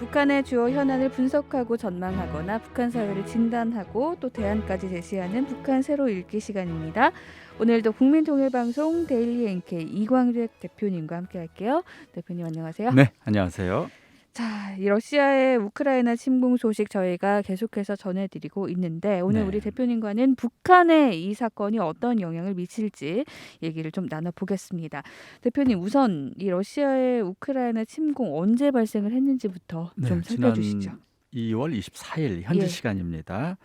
북한의 주요 현안을 분석하고 전망하거나 북한 사회를 진단하고 또 대안까지 제시하는 북한 새로 읽기 시간입니다. 오늘도 국민통일방송 데일리 NK 이광택 대표님과 함께할게요. 대표님 안녕하세요. 네, 안녕하세요. 자, 이 러시아의 우크라이나 침공 소식 저희가 계속해서 전해드리고 있는데 오늘 네. 우리 대표님과는 북한의 이 사건이 어떤 영향을 미칠지 얘기를 좀 나눠보겠습니다. 대표님 우선 이 러시아의 우크라이나 침공 언제 발생을 했는지부터 좀 지난 살펴주시죠. 2월 24일 현지 예. 시간입니다.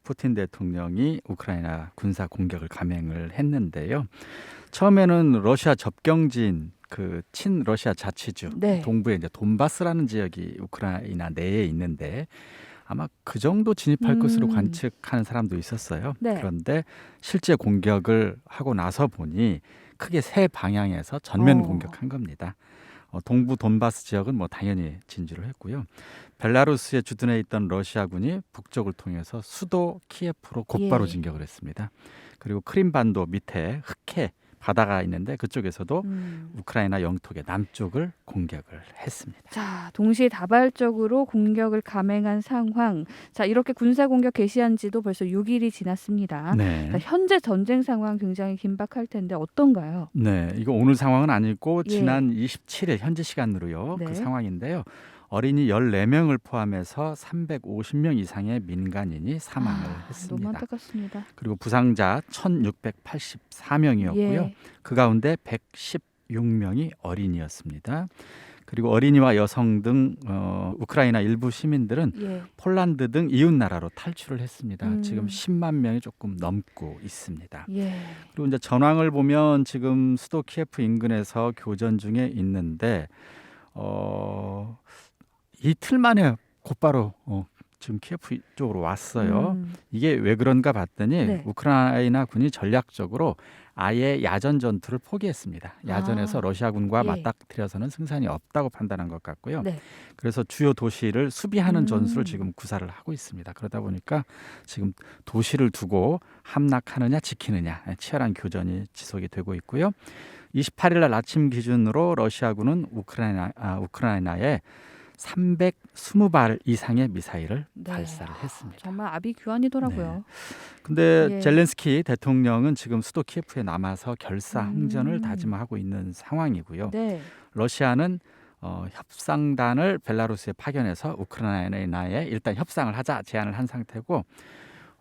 푸틴 대통령이 우크라이나 군사 공격을 감행을 했는데요. 처음에는 러시아 접경지인 그 친러시아 자치주 네. 동부에 이제 돈바스라는 지역이 우크라이나 내에 있는데 아마 그 정도 진입할 것으로 관측하는 사람도 있었어요. 네. 그런데 실제 공격을 하고 나서 보니 크게 세 방향에서 전면 공격한 겁니다. 동부 돈바스 지역은 뭐 당연히 진주를 했고요. 벨라루스에 주둔해 있던 러시아군이 북쪽을 통해서 수도 키예프로 곧바로 예. 진격을 했습니다. 그리고 크림반도 밑에 흑해 바다가 있는데 그쪽에서도 우크라이나 영토의 남쪽을 공격을 했습니다. 자, 동시다발적으로 공격을 감행한 상황. 자, 이렇게 군사 공격 개시한 지도 벌써 6일이 지났습니다. 네. 자, 현재 전쟁 상황 굉장히 긴박할 텐데 어떤가요? 네, 이거 오늘 상황은 아니고 예. 지난 27일 현지 시간으로요. 네. 그 상황인데요. 어린이 14명을 포함해서 350명 이상의 민간인이 사망을 너무 했습니다. 안타깝습니다. 그리고 부상자 1684명이었고요. 예. 그 가운데 116명이 어린이였습니다. 그리고 어린이와 여성 등 우크라이나 일부 시민들은 예. 폴란드 등 이웃 나라로 탈출을 했습니다. 지금 음. 10만 명이 조금 넘고 있습니다. 예. 그리고 이제 전황을 보면 지금 수도 키예프 인근에서 교전 중에 있는데 이틀 만에 곧바로 지금 키예프 쪽으로 왔어요. 이게 왜 그런가 봤더니 네. 우크라이나 군이 전략적으로 아예 야전 전투를 포기했습니다. 야전에서 러시아군과 예. 맞닥뜨려서는 승산이 없다고 판단한 것 같고요. 네. 그래서 주요 도시를 수비하는 음. 전술을 지금 구사를 하고 있습니다. 그러다 보니까 지금 도시를 두고 함락하느냐 지키느냐 치열한 교전이 지속이 되고 있고요. 28일 날 아침 기준으로 러시아군은 우크라이나에 320발 이상의 미사일을 네. 발사를 했습니다. 정말 아비규환이더라고요. 근데 예. 젤렌스키 대통령은 지금 수도 키예프에 남아서 결사항전을 다짐하고 있는 상황이고요. 네. 러시아는 협상단을 벨라루스에 파견해서 우크라이나에 일단 협상을 하자 제안을 한 상태고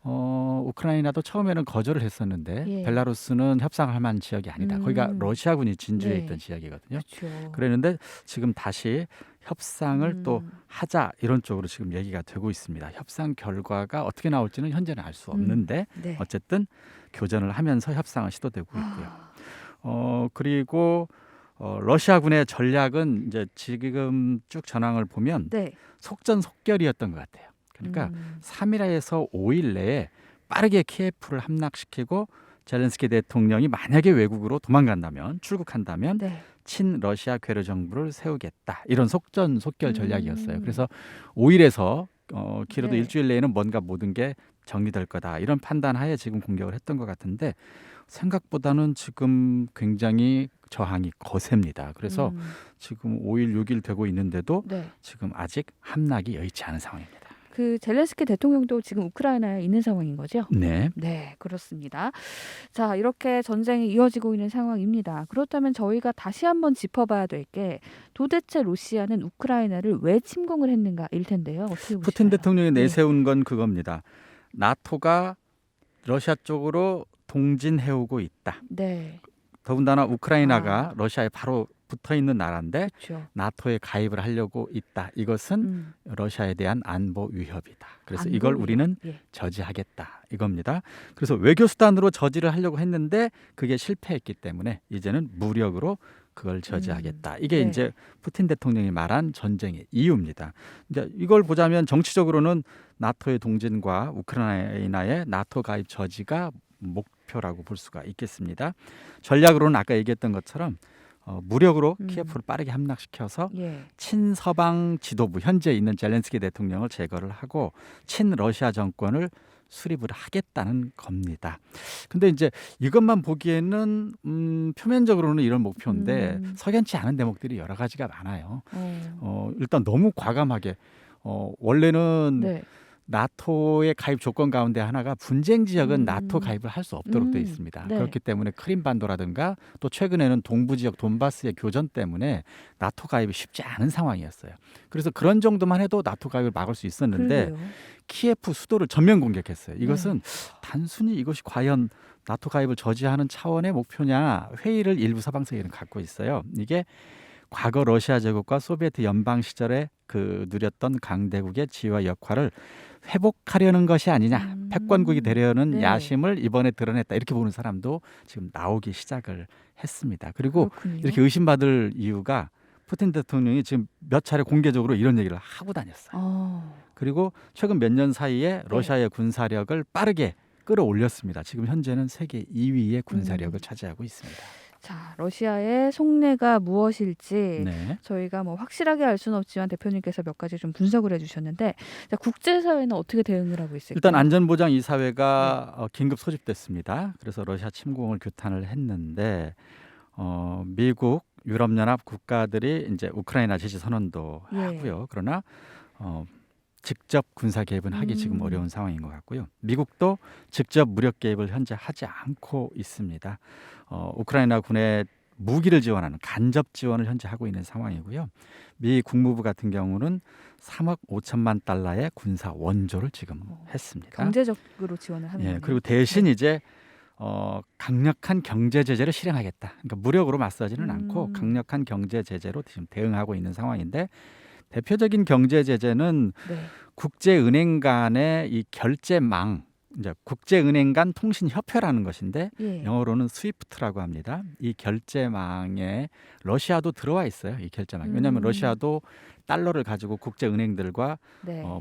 우크라이나도 처음에는 거절을 했었는데 예. 벨라루스는 협상할 만한 지역이 아니다. 거기가 러시아군이 진주에 네. 있던 지역이거든요. 그렇죠. 그랬는데 지금 다시 협상을 또 음. 하자 이런 쪽으로 지금 얘기가 되고 있습니다. 협상 결과가 어떻게 나올지는 현재는 알 수 없는데 네. 어쨌든 교전을 하면서 협상은 시도되고 있고요. 그리고 러시아군의 전략은 이제 지금 쭉 전황을 보면 네. 속전속결이었던 것 같아요. 그러니까 3일에서 5일 내에 빠르게 키예프를 함락시키고 젤렌스키 대통령이 만약에 외국으로 도망간다면 출국한다면 네. 친러시아 괴뢰 정부를 세우겠다. 이런 속전속결 전략이었어요. 그래서 5일에서 길어도 네. 일주일 내에는 뭔가 모든 게 정리될 거다. 이런 판단하에 지금 공격을 했던 것 같은데 생각보다는 지금 굉장히 저항이 거셉니다. 그래서 지금 5일, 6일 되고 있는데도 네. 지금 아직 함락이 여의치 않은 상황입니다. 그 젤렌스키 대통령도 지금 우크라이나에 있는 상황인 거죠? 네. 네, 그렇습니다. 자, 이렇게 전쟁이 이어지고 있는 상황입니다. 그렇다면 저희가 다시 한번 짚어봐야 될 게 도대체 러시아는 우크라이나를 왜 침공을 했는가 일 텐데요. 어떻게 보시나요? 푸틴 대통령이 네. 내세운 건 그겁니다. 나토가 러시아 쪽으로 동진해오고 있다. 네, 더군다나 우크라이나가 러시아에 바로 붙어 있는 나라인데 그렇죠. 나토에 가입을 하려고 있다. 이것은 러시아에 대한 안보 위협이다. 그래서 안보 이걸 위협. 우리는 예. 저지하겠다. 이겁니다. 그래서 외교 수단으로 저지를 하려고 했는데 그게 실패했기 때문에 이제는 무력으로 그걸 저지하겠다. 이게 네. 이제 푸틴 대통령이 말한 전쟁의 이유입니다. 이제 이걸 보자면 정치적으로는 나토의 동진과 우크라이나의 나토 가입 저지가 목표라고 볼 수가 있겠습니다. 전략으로는 아까 얘기했던 것처럼 무력으로 키예프를 빠르게 함락시켜서 예. 친서방 지도부 현재 있는 젤렌스키 대통령을 제거를 하고 친러시아 정권을 수립을 하겠다는 겁니다. 근데 이제 이것만 보기에는 표면적으로는 이런 목표인데 석연치 않은 대목들이 여러 가지가 많아요. 일단 너무 과감하게 원래는 네. 나토의 가입 조건 가운데 하나가 분쟁 지역은 나토 음. 가입을 할 수 없도록 되어 음. 있습니다. 네. 그렇기 때문에 크림반도라든가 또 최근에는 동부 지역 돈바스의 교전 때문에 나토 가입이 쉽지 않은 상황이었어요. 그래서 그런 정도만 해도 나토 가입을 막을 수 있었는데 그러게요. 키예프 수도를 전면 공격했어요. 이것은 네. 단순히 이것이 과연 나토 가입을 저지하는 차원의 목표냐 회의를 일부 서방세계는 갖고 있어요. 이게 과거 러시아 제국과 소비에트 연방 시절에 그 누렸던 강대국의 지위와 역할을 회복하려는 것이 아니냐, 패권국이 되려는 네. 야심을 이번에 드러냈다 이렇게 보는 사람도 지금 나오기 시작을 했습니다. 그리고 그렇군요. 이렇게 의심받을 이유가 푸틴 대통령이 지금 몇 차례 공개적으로 이런 얘기를 하고 다녔어요. 그리고 최근 몇 년 사이에 러시아의 군사력을 빠르게 끌어올렸습니다. 지금 현재는 세계 2위의 군사력을 차지하고 있습니다. 자, 러시아의 속내가 무엇일지 네. 저희가 뭐 확실하게 알 수는 없지만 대표님께서 몇 가지 좀 분석을 해주셨는데, 자, 국제사회는 어떻게 대응을 하고 있을까요? 일단 안전보장 이사회가 긴급 소집됐습니다. 그래서 러시아 침공을 규탄을 했는데 미국, 유럽연합 국가들이 이제 우크라이나 지지 선언도 예. 하고요. 그러나 직접 군사 개입은 하기 지금 어려운 상황인 것 같고요. 미국도 직접 무력 개입을 현재 하지 않고 있습니다. 우크라이나 군에 무기를 지원하는 간접 지원을 현재 하고 있는 상황이고요. 미 국무부 같은 경우는 3억 5천만 달러의 군사 원조를 지금 했습니다. 경제적으로 지원을 하는 거예요. 그리고 대신 이제 강력한 경제 제재를 실행하겠다. 그러니까 무력으로 맞서지는 않고 강력한 경제 제재로 지금 대응하고 있는 상황인데, 대표적인 경제 제재는 국제은행 간의 이 결제망, 이제 국제은행 간 통신 협회라는 것인데 영어로는 스위프트라고 합니다. 이 결제망에 러시아도 들어와 있어요. 이 결제망. 왜냐하면 러시아도 달러를 가지고 국제은행들과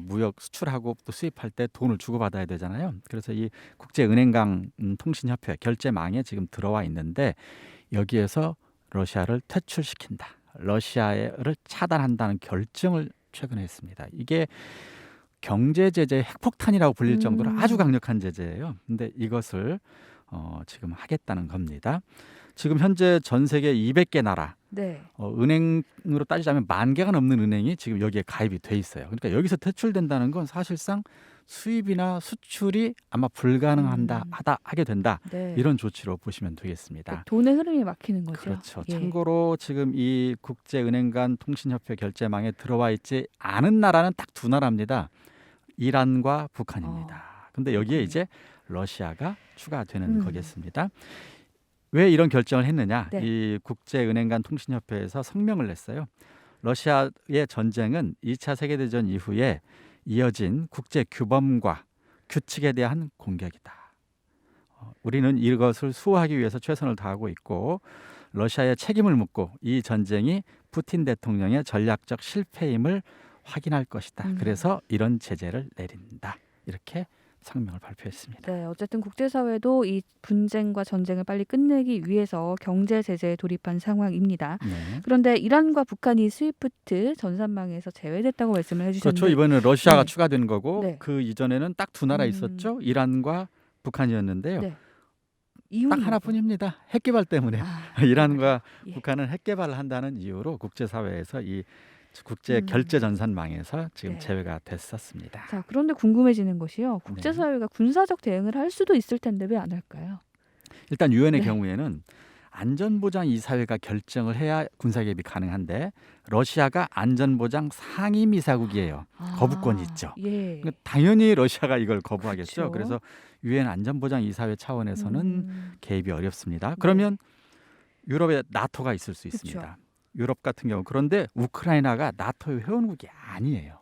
무역 수출하고 또 수입할 때 돈을 주고받아야 되잖아요. 그래서 이 국제은행 간 통신협회 결제망에 지금 들어와 있는데 여기에서 러시아를 퇴출시킨다. 러시아를 차단한다는 결정을 최근에 했습니다. 이게 경제 제재 핵폭탄이라고 불릴 정도로 아주 강력한 제재예요. 근데 이것을 지금 하겠다는 겁니다. 지금 현재 전 세계 200개 나라 은행으로 따지자면 10,000개가 넘는 은행이 지금 여기에 가입이 돼 있어요. 그러니까 여기서 퇴출된다는 건 사실상 수입이나 수출이 아마 하게 된다. 이런 조치로 보시면 되겠습니다. 돈의 흐름이 막히는 거죠. 그렇죠. 참고로 지금 이 국제은행 간 통신협회 결제망에 들어와 있지 않은 나라는 딱 두 나라입니다. 이란과 북한입니다. 근데 여기에 이제 러시아가 추가되는 거겠습니다. 왜 이런 결정을 했느냐? 이 국제은행 간 통신협회에서 성명을 냈어요. 러시아의 전쟁은 2차 세계대전 이후에 이어진 국제 규범과 규칙에 대한 공격이다. 우리는 이것을 수호하기 위해서 최선을 다하고 있고 러시아의 책임을 묻고 이 전쟁이 푸틴 대통령의 전략적 실패임을 확인할 것이다. 그래서 이런 제재를 내린다. 이렇게 성명을 발표했습니다. 네, 어쨌든 국제사회도 이 분쟁과 전쟁을 빨리 끝내기 위해서 경제 제재에 돌입한 상황입니다. 그런데 이란과 북한이 스위프트 전산망에서 제외됐다고 말씀을 해주셨는데, 그렇죠. 이번에는 러시아가 추가된 거고 그 이전에는 딱 두 나라 있었죠. 이란과 북한이었는데요. 딱 하나뿐입니다. 핵 개발 때문에 이란과 북한은 핵 개발을 한다는 이유로 국제사회에서 이 국제 결제 전산망에서 지금 제외가 됐었습니다. 자, 그런데 궁금해지는 것이요. 국제사회가 군사적 대응을 할 수도 있을 텐데 왜 안 할까요? 일단 유엔의 경우에는 안전보장 이사회가 결정을 해야 군사 개입이 가능한데 러시아가 안전보장 상임이사국이에요. 거부권이 있죠. 그러니까 당연히 러시아가 이걸 거부하겠죠. 그래서 유엔 안전보장 이사회 차원에서는 개입이 어렵습니다. 그러면 유럽에 나토가 있을 수 있습니다. 유럽 같은 경우. 그런데 우크라이나가 나토의 회원국이 아니에요.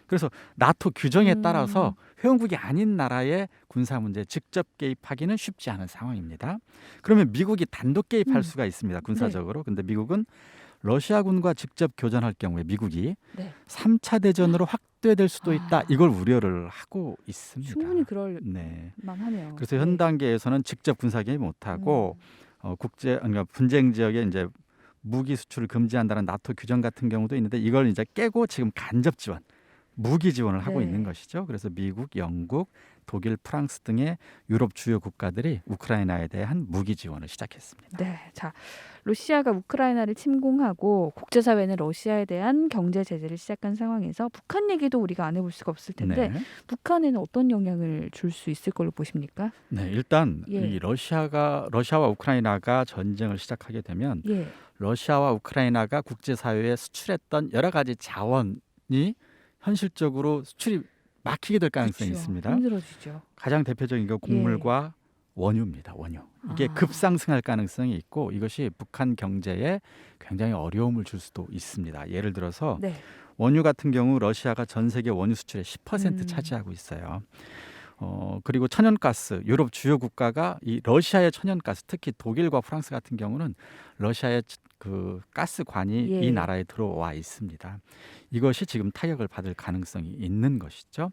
그래서 나토 규정에 따라서 회원국이 아닌 나라의 군사 문제에 직접 개입하기는 쉽지 않은 상황입니다. 그러면 미국이 단독 개입할 수가 있습니다. 군사적으로. 근데 미국은 러시아군과 직접 교전할 경우에 미국이 3차 대전으로 확대될 수도 있다. 이걸 우려를 하고 있습니다. 충분히 그럴 만하네요. 그래서 현 단계에서는 직접 군사 개입 못하고 그러니까 분쟁 지역에 이제 무기 수출을 금지한다는 나토 규정 같은 경우도 있는데 이걸 이제 깨고 지금 간접 지원, 무기 지원을 하고 있는 것이죠. 그래서 미국, 영국, 독일, 프랑스 등의 유럽 주요 국가들이 우크라이나에 대한 무기 지원을 시작했습니다. 네. 자, 러시아가 우크라이나를 침공하고 국제사회는 러시아에 대한 경제 제재를 시작한 상황에서 북한 얘기도 우리가 안 해볼 수가 없을 텐데 네. 북한에는 어떤 영향을 줄 수 있을 걸로 보십니까? 네, 일단 예. 이 러시아와 우크라이나가 전쟁을 시작하게 되면 예. 러시아와 우크라이나가 국제사회에 수출했던 여러 가지 자원이 현실적으로 수출이 막히게 될 가능성이 그렇죠. 있습니다. 힘들어지죠. 가장 대표적인 게 곡물과 원유입니다. 원유. 이게 아. 급상승할 가능성이 있고 이것이 북한 경제에 굉장히 어려움을 줄 수도 있습니다. 예를 들어서 네. 원유 같은 경우 러시아가 전 세계 원유 수출의 10% 음. 차지하고 있어요. 그리고 천연가스, 유럽 주요 국가가 이 러시아의 천연가스, 특히 독일과 프랑스 같은 경우는 러시아의 그 가스관이 예. 이 나라에 들어와 있습니다. 이것이 지금 타격을 받을 가능성이 있는 것이죠.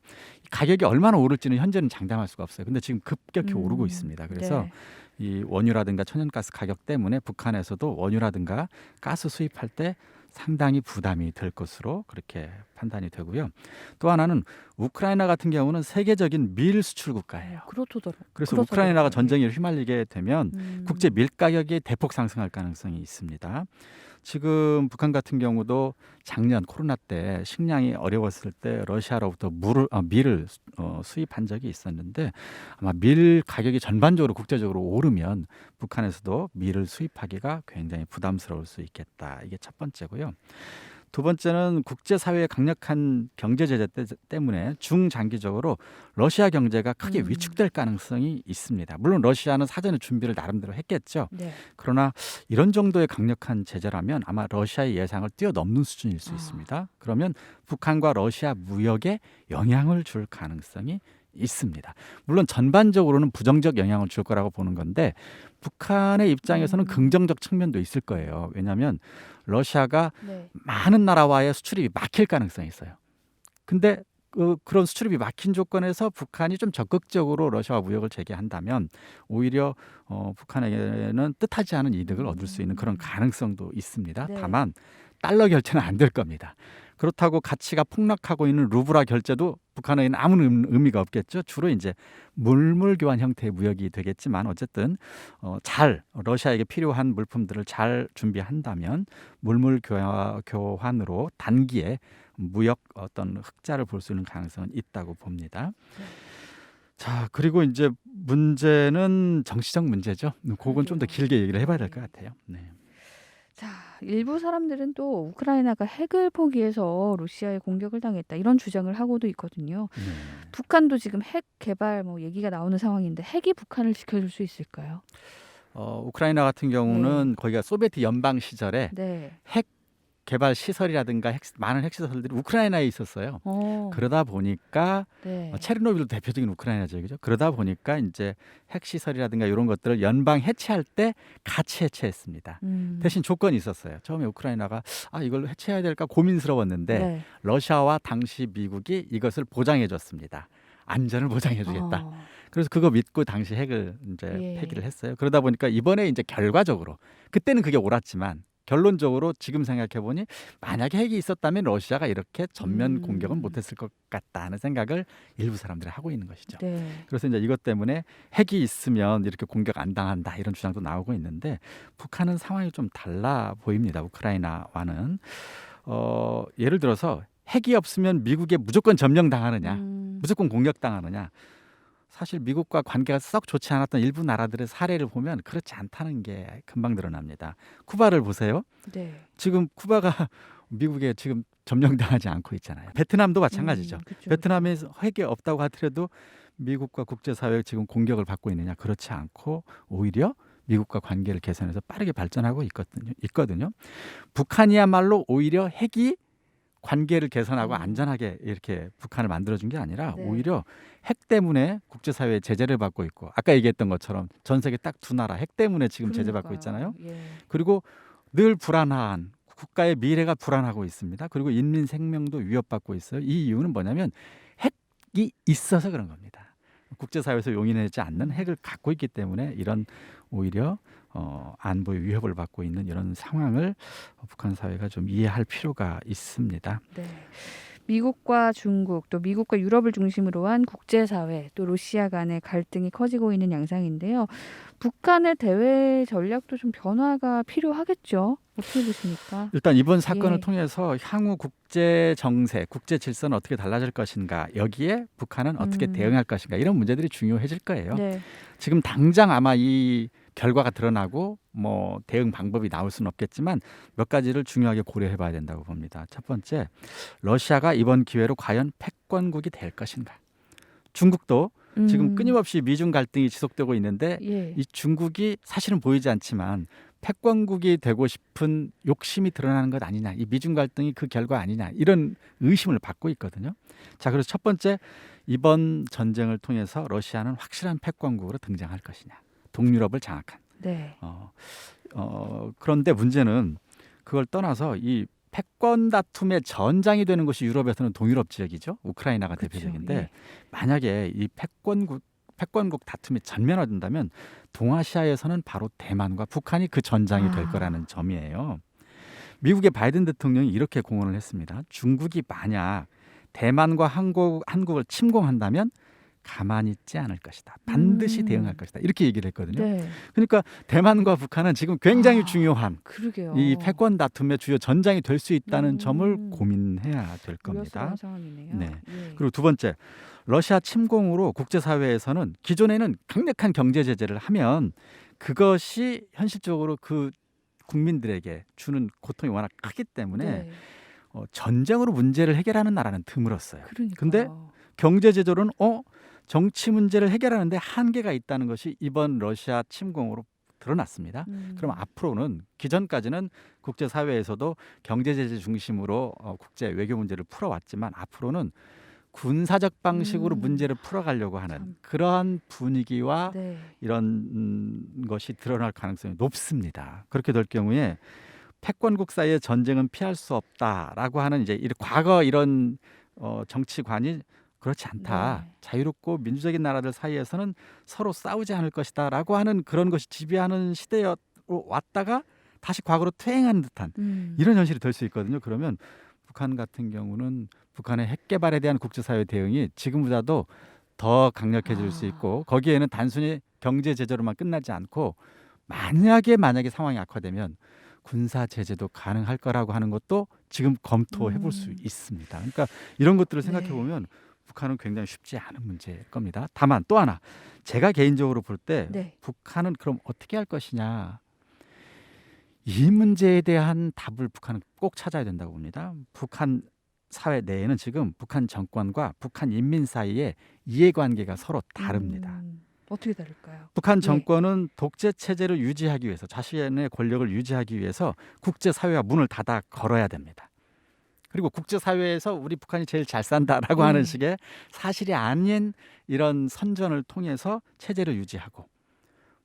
가격이 얼마나 오를지는 현재는 장담할 수가 없어요. 근데 지금 급격히 오르고 있습니다. 그래서 네. 이 원유라든가 천연가스 가격 때문에 북한에서도 원유라든가 가스 수입할 때 상당히 부담이 될 것으로 그렇게 판단이 되고요. 또 하나는 우크라이나 같은 경우는 세계적인 밀 수출 국가예요. 그래서 우크라이나가 전쟁에 휘말리게 되면 국제 밀 가격이 대폭 상승할 가능성이 있습니다. 지금 북한 같은 경우도 작년 코로나 때 식량이 어려웠을 때 러시아로부터 밀을 수입한 적이 있었는데 아마 밀 가격이 전반적으로 국제적으로 오르면 북한에서도 밀을 수입하기가 굉장히 부담스러울 수 있겠다. 이게 첫 번째고요. 두 번째는 국제사회의 강력한 경제 제재 때문에 중장기적으로 러시아 경제가 크게 위축될 가능성이 있습니다. 물론 러시아는 사전에 준비를 나름대로 했겠죠. 네. 그러나 이런 정도의 강력한 제재라면 아마 러시아의 예상을 뛰어넘는 수준일 수 있습니다. 그러면 북한과 러시아 무역에 영향을 줄 가능성이 있습니다. 물론 전반적으로는 부정적 영향을 줄 거라고 보는 건데 북한의 입장에서는 긍정적 측면도 있을 거예요. 왜냐하면 러시아가 네. 많은 나라와의 수출입이 막힐 가능성이 있어요. 근데 그런 수출입이 막힌 조건에서 북한이 좀 적극적으로 러시아와 무역을 재개한다면 오히려 북한에게는 뜻하지 않은 이득을 얻을 수 있는 그런 가능성도 있습니다. 네. 다만 달러 결제는 안 될 겁니다. 그렇다고 가치가 폭락하고 있는 루블화 결제도 북한에는 아무런 의미가 없겠죠. 주로 이제 물물 교환 형태의 무역이 되겠지만 어쨌든 잘 러시아에게 필요한 물품들을 잘 준비한다면 물물 교환으로 단기에 무역 어떤 흑자를 볼 수 있는 가능성은 있다고 봅니다. 자, 그리고 이제 문제는 정치적 문제죠. 그건 좀 더 길게 얘기를 해봐야 될 것 같아요. 네. 자, 일부 사람들은 또 우크라이나가 핵을 포기해서 러시아에 공격을 당했다 이런 주장을 하고도 있거든요. 네. 북한도 지금 핵 개발 얘기가 나오는 상황인데 핵이 북한을 지켜줄 수 있을까요? 우크라이나 같은 경우는 거기가 소비에트 연방 시절에 네. 핵 개발 시설이라든가 많은 핵 시설들이 우크라이나에 있었어요. 그러다 보니까 네. 체르노빌도 대표적인 우크라이나 지역이죠. 그러다 보니까 이제 핵 시설이라든가 이런 것들을 연방 해체할 때 같이 해체했습니다. 대신 조건이 있었어요. 처음에 우크라이나가 이걸 해체해야 될까 고민스러웠는데 네. 러시아와 당시 미국이 이것을 보장해 줬습니다. 안전을 보장해 주겠다. 그래서 그거 믿고 당시 핵을 이제 예. 폐기를 했어요. 그러다 보니까 이번에 이제 결과적으로 그때는 그게 옳았지만 결론적으로 지금 생각해 보니 만약에 핵이 있었다면 러시아가 이렇게 전면 공격은 못했을 것 같다는 생각을 일부 사람들이 하고 있는 것이죠. 네. 그래서 이제 이것 때문에 핵이 있으면 이렇게 공격 안 당한다 이런 주장도 나오고 있는데 북한은 상황이 좀 달라 보입니다. 우크라이나와는 예를 들어서 핵이 없으면 미국에 무조건 점령당하느냐, 무조건 공격당하느냐. 사실 미국과 관계가 썩 좋지 않았던 일부 나라들의 사례를 보면 그렇지 않다는 게 금방 드러납니다. 쿠바를 보세요. 네. 지금 쿠바가 미국에 지금 점령당하지 않고 있잖아요. 베트남도 마찬가지죠. 그쵸. 베트남에 핵이 없다고 하더라도 미국과 국제사회가 지금 공격을 받고 있느냐? 그렇지 않고 오히려 미국과 관계를 개선해서 빠르게 발전하고 있거든요. 북한이야말로 오히려 핵이 관계를 개선하고 안전하게 이렇게 북한을 만들어준 게 아니라 네. 오히려 핵 때문에 국제사회의 제재를 받고 있고 아까 얘기했던 것처럼 전 세계 딱 두 나라 핵 때문에 지금 제재받고 있잖아요. 예. 그리고 늘 불안한 국가의 미래가 불안하고 있습니다. 그리고 인민 생명도 위협받고 있어요. 이 이유는 뭐냐면 핵이 있어서 그런 겁니다. 국제사회에서 용인하지 않는 핵을 갖고 있기 때문에 이런 오히려 안보의 위협을 받고 있는 이런 상황을 북한 사회가 좀 이해할 필요가 있습니다. 네. 미국과 중국 또 미국과 유럽을 중심으로 한 국제사회 또 러시아 간의 갈등이 커지고 있는 양상인데요. 북한의 대외 전략도 좀 변화가 필요하겠죠. 어떻게 보십니까? 일단 이번 사건을 예. 통해서 향후 국제 정세, 국제 질서는 어떻게 달라질 것인가, 여기에 북한은 어떻게 음. 대응할 것인가, 이런 문제들이 중요해질 거예요. 네. 지금 당장 아마 이 결과가 드러나고 뭐 대응 방법이 나올 수는 없겠지만 몇 가지를 중요하게 고려해 봐야 된다고 봅니다. 첫 번째, 러시아가 이번 기회로 과연 패권국이 될 것인가. 중국도 지금 끊임없이 미중 갈등이 지속되고 있는데 예. 이 중국이 사실은 보이지 않지만 패권국이 되고 싶은 욕심이 드러나는 것 아니냐, 이 미중 갈등이 그 결과 아니냐, 이런 의심을 받고 있거든요. 자, 그래서 첫 번째, 이번 전쟁을 통해서 러시아는 확실한 패권국으로 등장할 것이냐, 동유럽을 장악한. 네. 그런데 문제는 그걸 떠나서 이 패권 다툼의 전장이 되는 것이 유럽에서는 동유럽 지역이죠. 우크라이나가 그쵸. 대표적인데 예. 만약에 이 패권국 다툼이 전면화된다면 동아시아에서는 바로 대만과 북한이 그 전장이 될 아. 거라는 점이에요. 미국의 바이든 대통령이 이렇게 공언을 했습니다. 중국이 만약 대만과 한국을 침공한다면 가만히 있지 않을 것이다. 반드시 대응할 것이다. 이렇게 얘기를 했거든요. 네. 그러니까 대만과 북한은 지금 굉장히 중요한 그러게요. 이 패권 다툼의 주요 전장이 될 수 있다는 점을 음. 고민해야 될 겁니다. 우려스러운 상황이네요. 네. 예. 그리고 두 번째, 러시아 침공으로 국제사회에서는 기존에는 강력한 경제 제재를 하면 그것이 현실적으로 그 국민들에게 주는 고통이 워낙 크기 때문에 네. 전쟁으로 문제를 해결하는 나라는 드물었어요. 그러니까요. 근데 경제 제조는 정치 문제를 해결하는데 한계가 있다는 것이 이번 러시아 침공으로 드러났습니다. 그럼 앞으로는, 기존까지는 국제사회에서도 경제 제재 중심으로 국제 외교 문제를 풀어왔지만 앞으로는 군사적 방식으로 문제를 풀어가려고 하는 참. 그러한 분위기와 네. 이런 것이 드러날 가능성이 높습니다. 그렇게 될 경우에 패권국 사이의 전쟁은 피할 수 없다라고 하는 이제 과거 이런 정치관이 그렇지 않다. 네. 자유롭고 민주적인 나라들 사이에서는 서로 싸우지 않을 것이다라고 하는 그런 것이 지배하는 시대로 왔다가 다시 과거로 퇴행하는 듯한 이런 현실이 될 수 있거든요. 그러면 북한 같은 경우는 북한의 핵 개발에 대한 국제사회 대응이 지금보다도 더 강력해질 수 있고 거기에는 단순히 경제 제재로만 끝나지 않고 만약에 상황이 악화되면 군사 제재도 가능할 거라고 하는 것도 지금 검토해 볼 수 있습니다. 그러니까 이런 것들을 생각해 보면 북한은 굉장히 쉽지 않은 문제일 겁니다. 다만 또 하나, 제가 개인적으로 볼 때 네. 북한은 그럼 어떻게 할 것이냐, 이 문제에 대한 답을 북한은 꼭 찾아야 된다고 봅니다. 북한 사회 내에는 지금 북한 정권과 북한 인민 사이의 이해관계가 서로 다릅니다. 어떻게 다를까요? 북한 정권은 독재 체제를 유지하기 위해서, 자신의 권력을 유지하기 위해서 국제사회와 문을 닫아 걸어야 됩니다. 그리고 국제사회에서 우리 북한이 제일 잘 산다라고 하는 식의 사실이 아닌 이런 선전을 통해서 체제를 유지하고,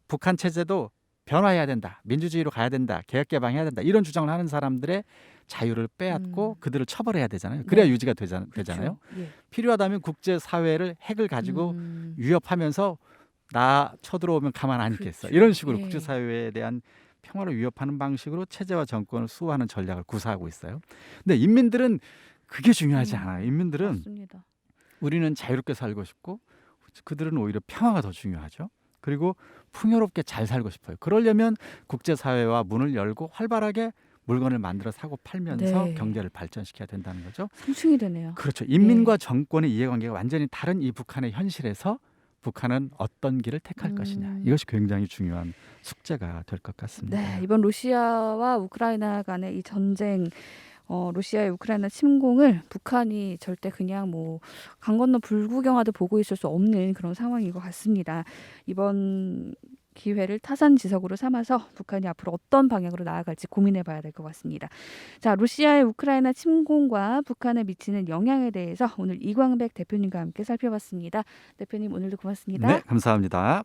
북한 체제도 변화해야 된다, 민주주의로 가야 된다, 개혁개방해야 된다, 이런 주장을 하는 사람들의 자유를 빼앗고 그들을 처벌해야 되잖아요. 그래야 네. 유지가 되잖아요. 그렇죠. 예. 필요하다면 국제사회를 핵을 가지고 위협하면서 나 쳐들어오면 가만 안 있겠어. 그렇죠. 이런 식으로 예. 국제사회에 대한 평화를 위협하는 방식으로 체제와 정권을 수호하는 전략을 구사하고 있어요. 근데 인민들은 그게 중요하지 않아요. 인민들은 맞습니다. 우리는 자유롭게 살고 싶고 그들은 오히려 평화가 더 중요하죠. 그리고 풍요롭게 잘 살고 싶어요. 그러려면 국제사회와 문을 열고 활발하게 물건을 만들어 사고 팔면서 네. 경제를 발전시켜야 된다는 거죠. 상충이 되네요. 그렇죠. 인민과 정권의 이해관계가 완전히 다른 이 북한의 현실에서 북한은 어떤 길을 택할 것이냐, 이것이 굉장히 중요한 숙제가 될 것 같습니다. 네, 이번 러시아와 우크라이나 간의 이 전쟁, 러시아의 우크라이나 침공을 북한이 절대 그냥 뭐 강 건너 불구경하듯 보고 있을 수 없는 그런 상황인 것 같습니다. 이번 기회를 타산지석으로 삼아서 북한이 앞으로 어떤 방향으로 나아갈지 고민해봐야 될 것 같습니다. 자, 러시아의 우크라이나 침공과 북한에 미치는 영향에 대해서 오늘 이광백 대표님과 함께 살펴봤습니다. 대표님, 오늘도 고맙습니다. 네, 감사합니다.